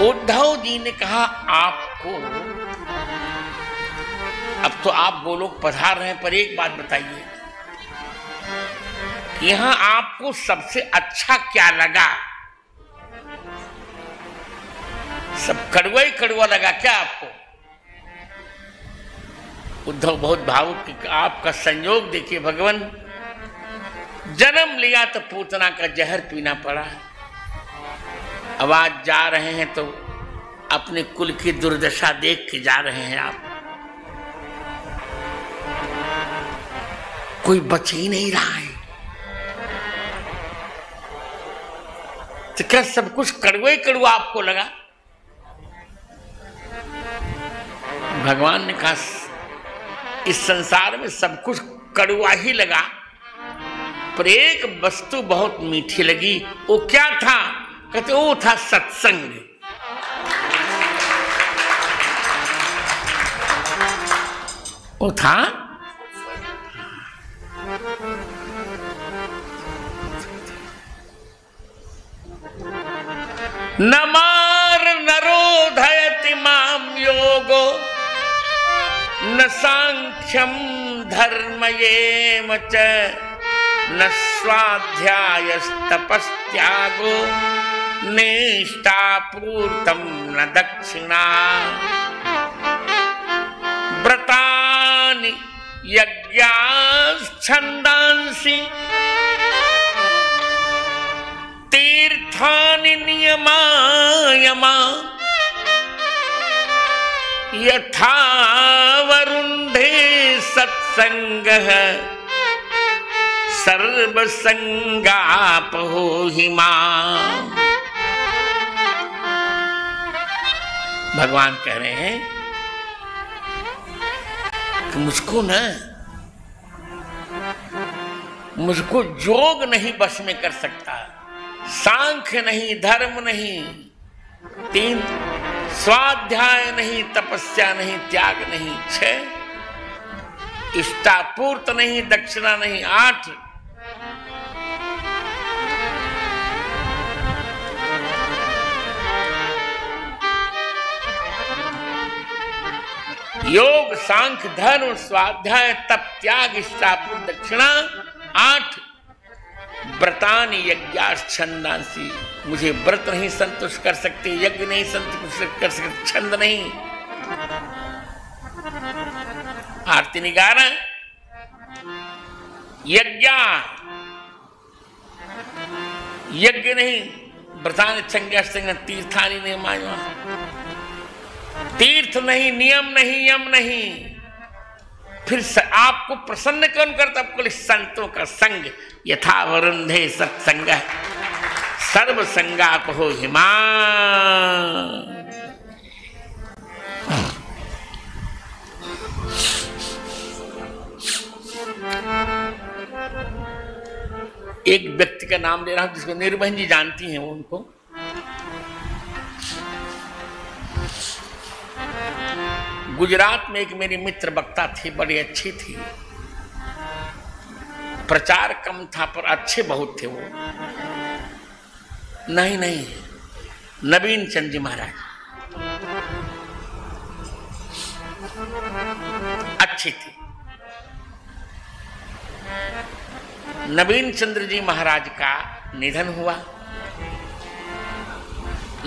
उद्धव जी ने कहा आपको, अब तो आप गोलोक पधार रहे हैं, पर एक बात बताइए कि यहां आपको सबसे अच्छा क्या लगा? सब कड़वा ही कड़वा लगा क्या आपको? उद्धव बहुत भावुक कि आपका संयोग देखिए भगवान, जन्म लिया तो पूतना का जहर पीना पड़ा, अब आज जा रहे हैं तो अपने कुल की दुर्दशा देख के जा रहे हैं आप। कोई बच ही नहीं रहा है, तो क्या सब कुछ कड़वा ही कड़वा आपको लगा? भगवान ने कहा इस संसार में सब कुछ कड़वा ही लगा, पर एक वस्तु बहुत मीठी लगी। वो क्या था? कहते वो था सत्संग। वो था नमार नरोधयति माम योगो न सांख्यम धर्मयेम च न स्वाध्यायस्तपस्त्यागो निष्ठापूर्तम न दक्षिणा व्रतानि यज्ञाश्छन्दांसि तीर्थानि नियमायमा यथा वरुन्धे सत्संगः सर्वसंगापहो हिमा। भगवान कह रहे हैं कि मुझको योग नहीं बस में कर सकता, सांख्य नहीं, धर्म नहीं, तीन स्वाध्याय नहीं, तपस्या नहीं, त्याग नहीं, 6 इष्टापूर्त नहीं, दक्षिणा नहीं, 8 योग, सांख्य, धर्म, स्वाध्याय, तप, त्याग, इष्टापूर्त, दक्षिणा, 8 व्रतानि यज्ञाश्छन्दांसि। मुझे व्रत नहीं संतुष्ट कर सकते, यज्ञ नहीं संतुष्ट कर सकते, छंद नहीं। आरती निगारा यज्ञ नहीं, व्रतानि छंद्याश्चन्दांसि तीर्थानि नियमायमा। तीर्थ नहीं, नियम नहीं, यम नहीं। फिर आपको प्रसन्न कौन करता? आपको संतों का संग। यथा वरुन्धे सत्संग सर्व संगापहो हिमा। एक व्यक्ति का नाम ले रहा हूं जिसको निर्बहन जी जानती हैं, वो उनको गुजरात में एक मेरी मित्र वक्ता थी, बड़ी अच्छी थी, प्रचार कम था पर अच्छे बहुत थे वो। नहीं, नवीन चंद्र जी महाराज अच्छी थी। नवीन चंद्र जी महाराज का निधन हुआ,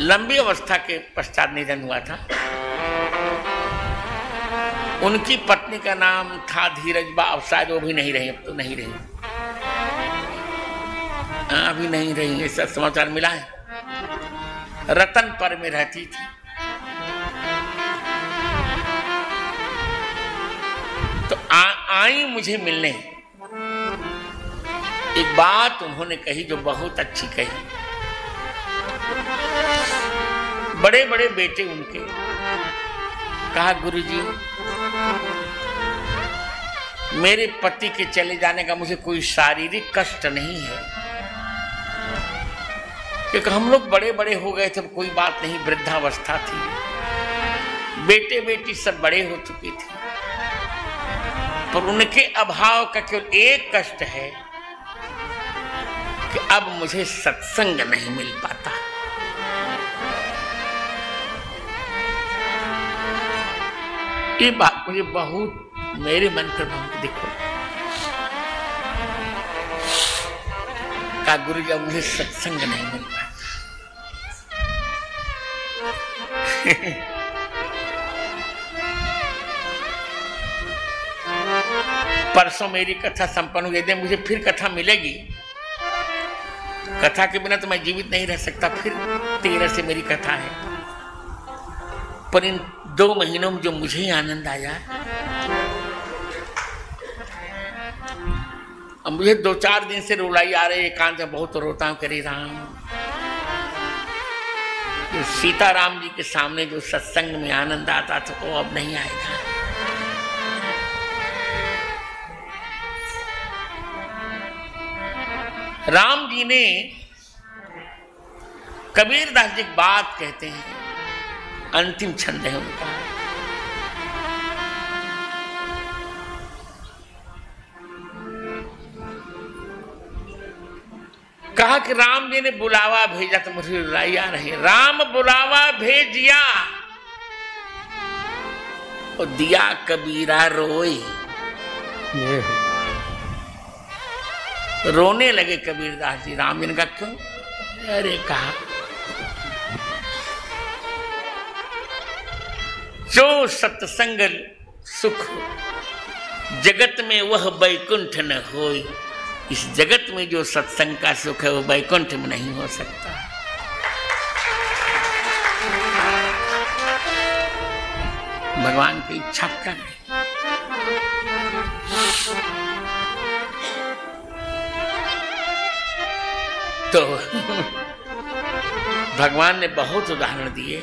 लंबी अवस्था के पश्चात निधन हुआ था। उनकी पत्नी का नाम था धीरजबा, अब शायद वो भी नहीं रही, अब तो नहीं रही, अभी नहीं रही, ऐसा समाचार मिला है। रतनपुर में रहती थी। तो आई मुझे मिलने। एक बात उन्होंने कही जो बहुत अच्छी कही। बड़े बड़े बेटे उनके, कहा गुरुजी मेरे पति के चले जाने का मुझे कोई शारीरिक कष्ट नहीं है, क्योंकि हम लोग बड़े बड़े हो गए थे, कोई बात नहीं, वृद्धावस्था थी, बेटे बेटी सब बड़े हो चुके थे, पर उनके अभाव का केवल एक कष्ट है कि अब मुझे सत्संग नहीं मिल पाता। ये बात मुझे बहुत मेरे मन पर बहुत दिखो का गुरु जब मुझे सत्संग नहीं मिल पाता। परसों मेरी कथा संपन्न हुई, यदि मुझे फिर कथा मिलेगी, कथा के बिना तो मैं जीवित नहीं रह सकता। फिर 13 से मेरी कथा है, पर इन 2 महीनों में जो मुझे आनंद आया, अब मुझे 2-4 दिन से रुलाई आ रही, एकांत में बहुत रोता हूं, करी राम। जो सीताराम जी के सामने जो सत्संग में आनंद आता था वो अब नहीं आएगा। राम जी ने, कबीरदास जी एक बात कहते हैं, अंतिम छंद है उनका, कहा कि राम जी ने बुलावा भेजा तो मुझे रुलाई आ रही। राम बुलावा भेजिया और दिया कबीरा रोए। रोने लगे कबीरदास जी। राम जी ने कहा क्यों? अरे कहा जो सत्संग सुख जगत में वह बैकुंठ न होए। इस जगत में जो सत्संग का सुख है वो बैकुंठ में नहीं हो सकता। भगवान की इच्छा कर, तो भगवान ने बहुत उदाहरण दिए।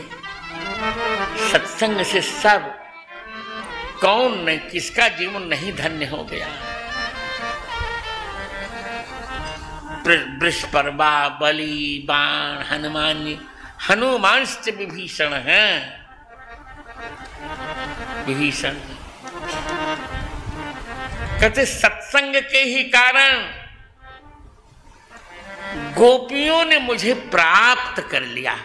सत्संग से सब कौन नहीं, किसका जीवन नहीं धन्य हो गया। वृषपर्वा, बलि, बाण, हनुमान से विभीषण है। विभीषण कहते सत्संग के ही कारण गोपियों ने मुझे प्राप्त कर लिया।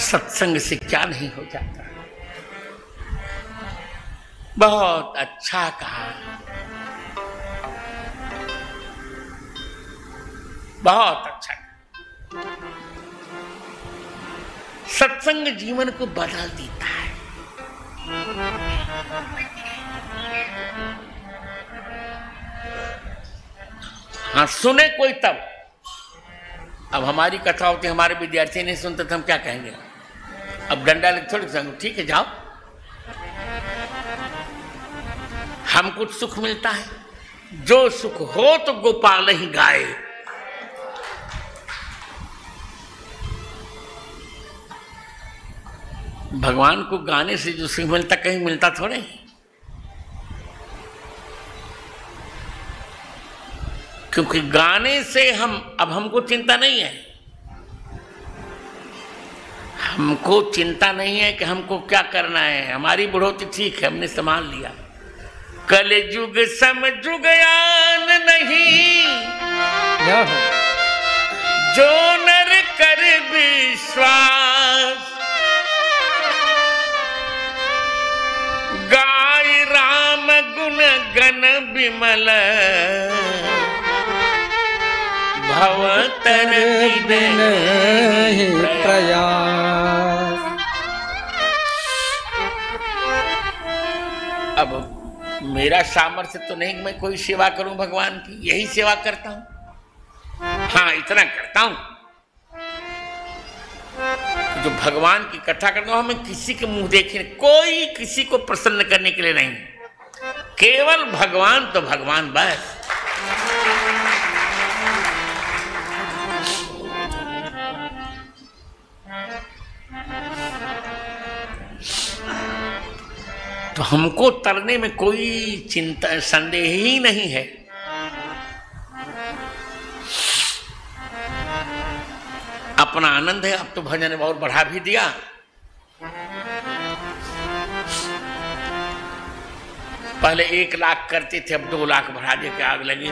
सत्संग से क्या नहीं हो जाता। बहुत अच्छा कहा, बहुत अच्छा। सत्संग जीवन को बदल देता है। हाँ, सुने कोई तब। अब हमारी कथा होती, हमारे विद्यार्थी नहीं सुनते तो हम क्या कहेंगे? अब डंडा लेके थोड़ी संग, ठीक है जाओ। हम कुछ सुख मिलता है, जो सुख हो तो गोपाल ही गाए। भगवान को गाने से जो सुख मिलता कहीं मिलता थोड़े। क्योंकि गाने से अब हमको चिंता नहीं है। हमको चिंता नहीं है कि हमको क्या करना है। हमारी बुढ़ोती ठीक है, हमने संभाल लिया। कलयुग समजुगयान नहीं, जो नर कर विश्वास। गाय राम गुण गण विमल, भवतर प्रयास। अब मेरा सामर्थ्य तो नहीं मैं कोई सेवा करूं भगवान की, यही सेवा करता हूं। हाँ, इतना करता हूं जो भगवान की कथा करता हूं। हमें किसी के मुंह देखे, कोई किसी को प्रसन्न करने के लिए नहीं, केवल भगवान तो भगवान बस। तो हमको तरने में कोई चिंता संदेह ही नहीं है। अपना आनंद है। अब तो भजन ने बहुत बढ़ा भी दिया। पहले 1 लाख करते थे, अब 2 लाख बढ़ा दे के आग लगी।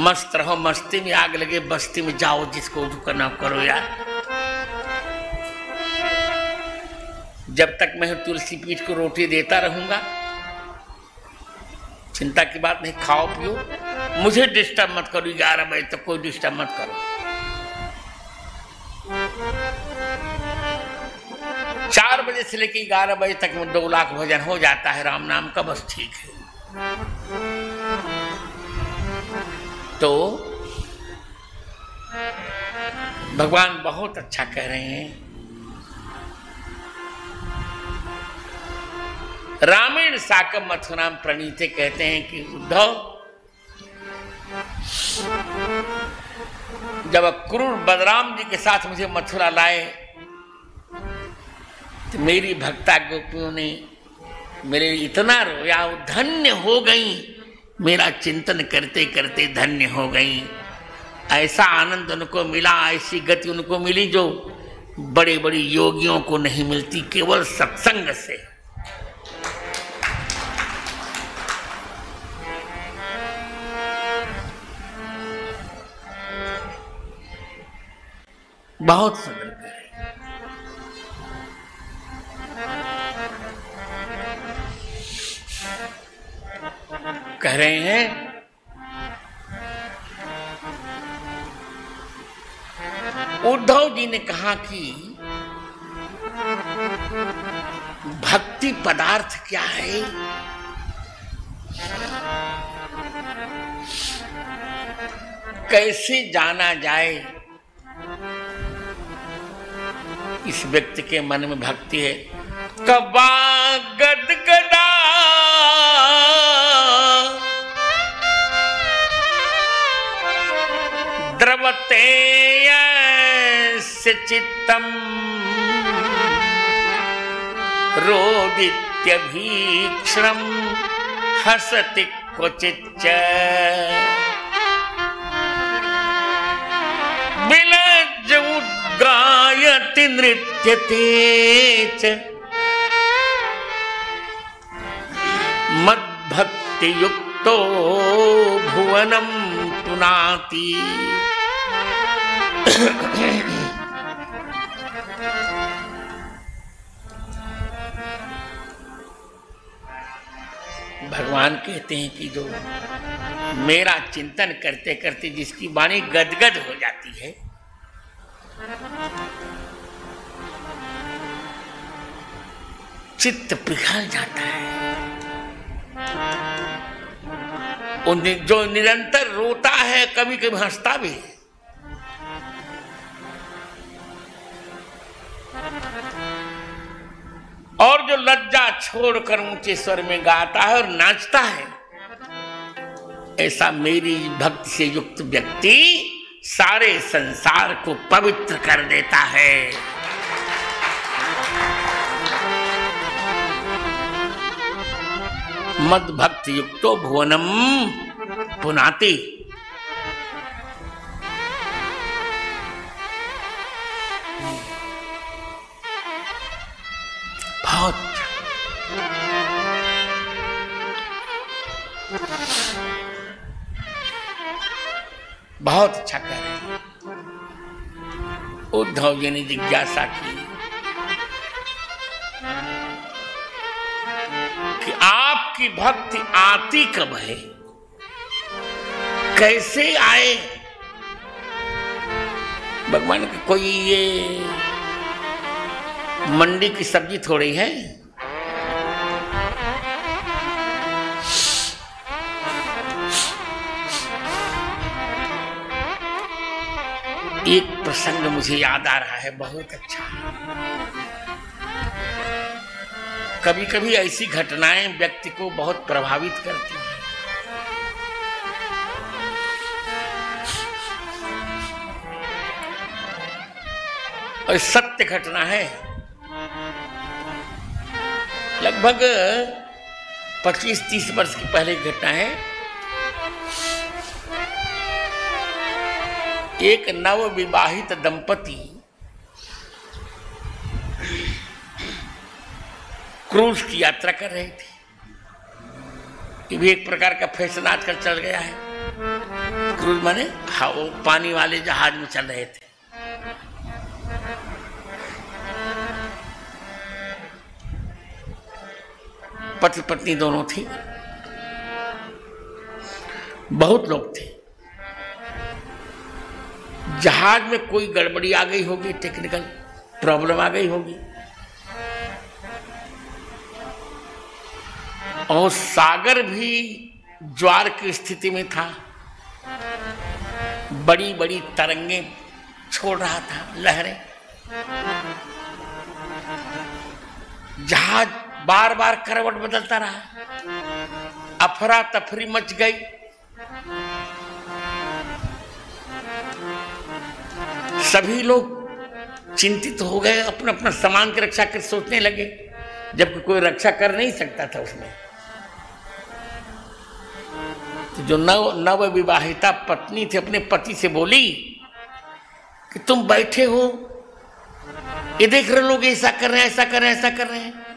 मस्त रहो, मस्ती में आग लगे, बस्ती में जाओ, जिसको जो करना करो यार। जब तक मैं तुलसी पीठ को रोटी देता रहूंगा, चिंता की बात नहीं, खाओ पियो, मुझे डिस्टर्ब मत करो। 11 बजे तक कोई डिस्टर्ब मत करो। 4 बजे से लेकर 11 बजे तक में 2 लाख भजन हो जाता है राम नाम का, बस ठीक है। तो भगवान बहुत अच्छा कह रहे हैं। रामेण साकम मथुराम प्रणीते कहते हैं कि उद्धव, जब क्रूर बलराम जी के साथ मुझे मथुरा लाए तो मेरी भक्ता गोपियों ने मेरे इतना रोया, धन्य हो गई, मेरा चिंतन करते करते धन्य हो गई। ऐसा आनंद उनको मिला, ऐसी गति उनको मिली जो बड़े बड़े योगियों को नहीं मिलती, केवल सत्संग से। बहुत सुंदर कह रहे हैं। उद्धव जी ने कहा कि भक्ति पदार्थ क्या है? कैसे जाना जाए इस व्यक्ति के मन में भक्ति है? कबा गदगदा द्रवते यस्य चित्तम रोदित्यभीक्षणं हसति क्वचिच्च विलज्ज उद्गायति नृत्यते च मद्भक्ति युक्तो भुवनं पुनाति। भगवान कहते हैं कि जो मेरा चिंतन करते करते जिसकी वाणी गदगद हो जाती है, चित्त पिघल जाता है, जो निरंतर रोता है, कभी कभी हंसता भी है, और जो लज्जा छोड़कर ऊंचे स्वर में गाता है और नाचता है, ऐसा मेरी भक्ति से युक्त व्यक्ति सारे संसार को पवित्र कर देता है। मद भक्ति युक्तो भुवनम पुनाति। बहुत अच्छा कह रहे हैं। उद्धव जी ने जिज्ञासा की कि आपकी भक्ति आती कब है, कैसे आए? भगवान की कोई ये मंडी की सब्जी थोड़ी है, एक प्रसंग मुझे याद आ रहा है, बहुत अच्छा। कभी कभी ऐसी घटनाएं व्यक्ति को बहुत प्रभावित करती हैं। और सत्य घटना है, लगभग 25-30 वर्ष की पहले की घटना है। एक नव विवाहित दंपति क्रूज की यात्रा कर रहे थे। ये भी एक प्रकार का फैशन आजकल चल गया है। क्रूज माने वो पानी वाले जहाज में चल रहे थे। पति पत्नी दोनों थी, बहुत लोग थे। जहाज में कोई गड़बड़ी आ गई होगी, टेक्निकल प्रॉब्लम आ गई होगी, और सागर भी ज्वार की स्थिति में था, बड़ी बड़ी तरंगे छोड़ रहा था, लहरें। जहाज बार बार करवट बदलता रहा, अफरा तफरी मच गई। सभी लोग चिंतित हो गए, अपना अपना सामान की रक्षा कर सोचने लगे, जबकि कोई रक्षा कर नहीं सकता था उसमें। तो जो नव विवाहिता पत्नी थी अपने पति से बोली कि तुम बैठे हो, ये देख रहे लोग ऐसा कर रहे हैं, ऐसा कर रहे हैं, ऐसा कर रहे हैं।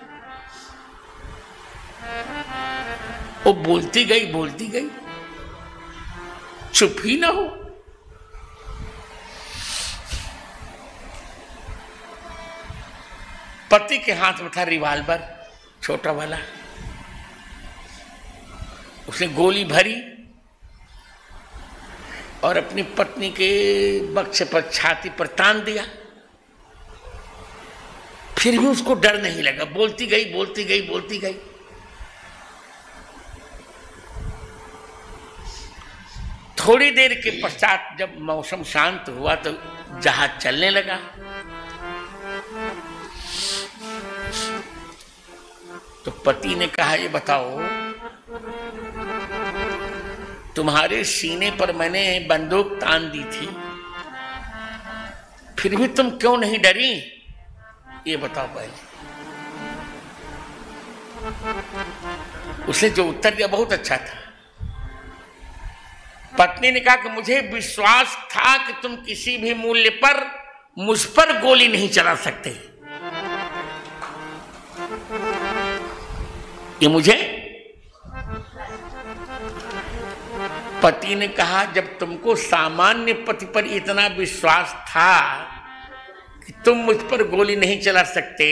वो बोलती गई, चुप ही ना हो। पति के हाथ में था रिवाल्वर, छोटा वाला। उसने गोली भरी और अपनी पत्नी के बक्ष पर, छाती पर तान दिया। फिर भी उसको डर नहीं लगा, बोलती गई। थोड़ी देर के पश्चात जब मौसम शांत हुआ तो जहाज चलने लगा। तो पति ने कहा, ये बताओ, तुम्हारे सीने पर मैंने बंदूक तान दी थी, फिर भी तुम क्यों नहीं डरी? ये बताओ पहले। उसने जो उत्तर दिया बहुत अच्छा था। पत्नी ने कहा कि मुझे विश्वास था कि तुम किसी भी मूल्य पर मुझ पर गोली नहीं चला सकते। ये मुझे, पति ने कहा, जब तुमको सामान्य पति पर इतना विश्वास था कि तुम मुझ पर गोली नहीं चला सकते,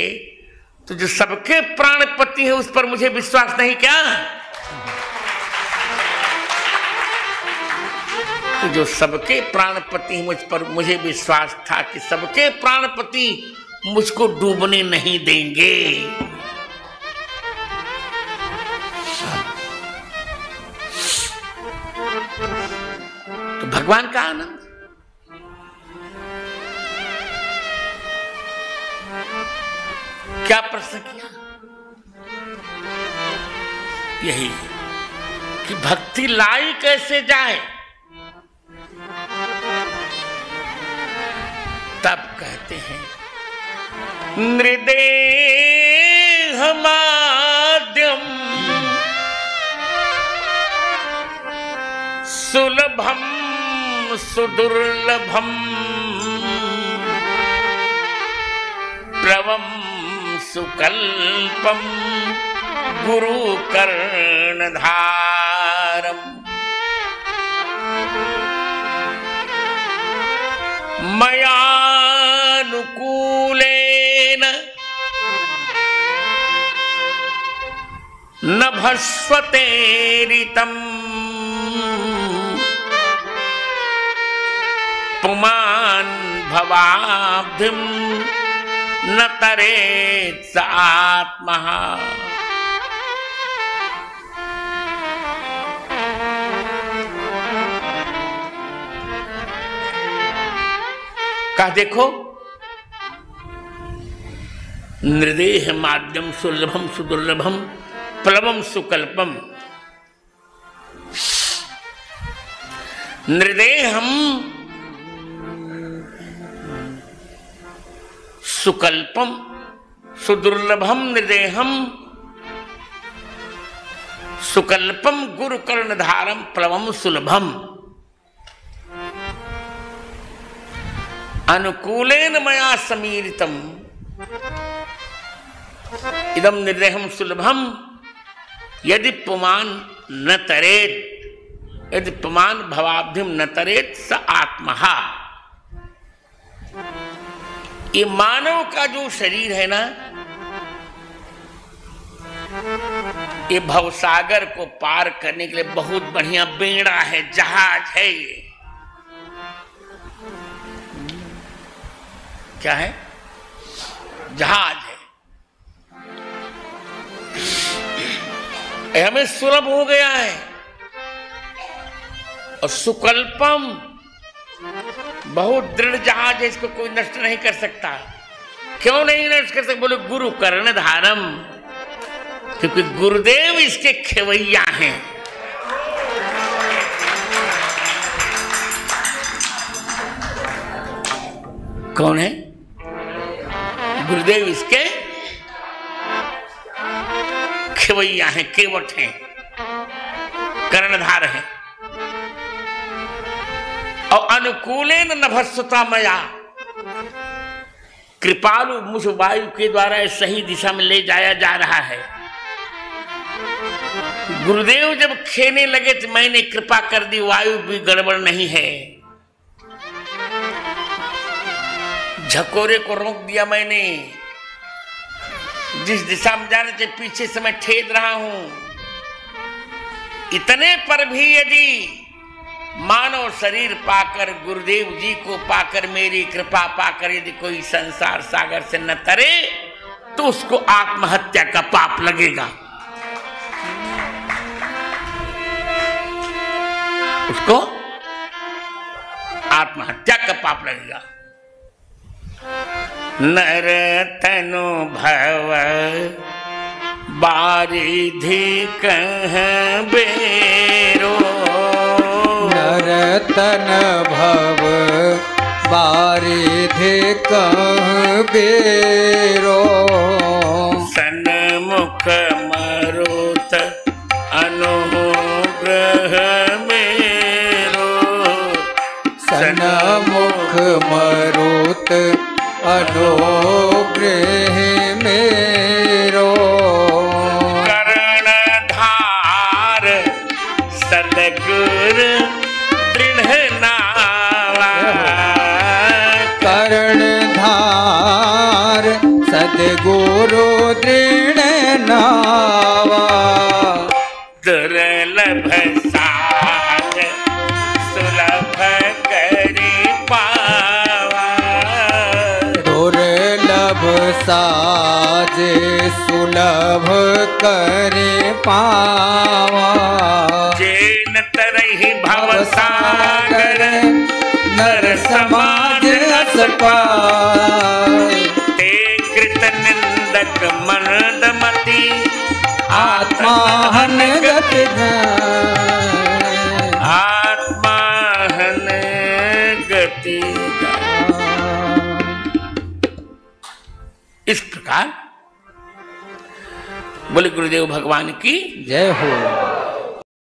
तो जो सबके प्राण पति है उस पर मुझे विश्वास नहीं क्या? तो जो सबके प्राणपति है मुझ पर मुझे विश्वास था कि सबके प्राणपति मुझको डूबने नहीं देंगे। तो भगवान का आनंद, क्या प्रश्न किया? यही कि भक्ति लाई कैसे जाए। तब कहते हैं, नृदेह माद्यम सुलभम सुदुर्लभम प्लवम सुकल्पम गुरु कर्णधारम मयानुकूलेन न भस्वते ऋतम् पुमान् भवाब्धिं न तरेत् स आत्मः। कहा देखो, नृदेह माद्यम सुलभम सुदुर्लभम प्लवम सुकल्पम। नृदेहम सुकल्पम सुदुर्लभम नृदेहम सुकल्पम गुरु कर्णधारम प्लवम सुलभम अनुकूलेन मया समीरितम इदम निर्देहम सुलभम यदि पुमान न तरेत, यदि पुमान भवाब्धिम न तरेत स आत्महा। ये मानव का जो शरीर है ना, ये भवसागर को पार करने के लिए बहुत बढ़िया बेड़ा है, जहाज है। ये क्या है? जहाज है। हमें सुलभ हो गया है और सुकल्पम, बहुत दृढ़ जहाज है, इसको कोई नष्ट नहीं कर सकता। क्यों नहीं नष्ट कर सकता? बोले गुरु कर्णधारम, क्योंकि गुरुदेव इसके खेवैया हैं। कौन है? गुरुदेव इसके खेवैया हैं, केवट हैं, कर्णधार हैं। और अनुकूलेन नभस्सुता मया, कृपालु मुझ वायु के द्वारा सही दिशा में ले जाया जा रहा है। गुरुदेव जब खेने लगे तो मैंने कृपा कर दी, वायु भी गड़बड़ नहीं है। झकोरे को रोक दिया मैंने, जिस दिशा में जाने से पीछे से मैं ठेल रहा हूं। इतने पर भी यदि मानव शरीर पाकर, गुरुदेव जी को पाकर, मेरी कृपा पाकर यदि कोई संसार सागर से न तरे तो उसको आत्महत्या का पाप लगेगा। उसको आत्महत्या का पाप लगेगा। नर तनु भव बारिधि कह बेरो, नर तन भव बारिधि कह बेरो, सन्मुख मरुत अनुग्रह मेरो, सन्मुख मरुत अनुग्रह मेरो, कर्णधार सदगुरु दृढ़ नावा, कर्णधार सदगुरु दृढ़ नावा, दुर्लभ साध सुलभ करी पावा, दुर्लभ साज सुलभ करे पावा, जेन तरहि भवसागर नर समाज अस पाए, ते कृत निंदक मर्दमति आत्माहन गति आत्माहन गति। इस प्रकार बोले गुरुदेव भगवान की जय हो।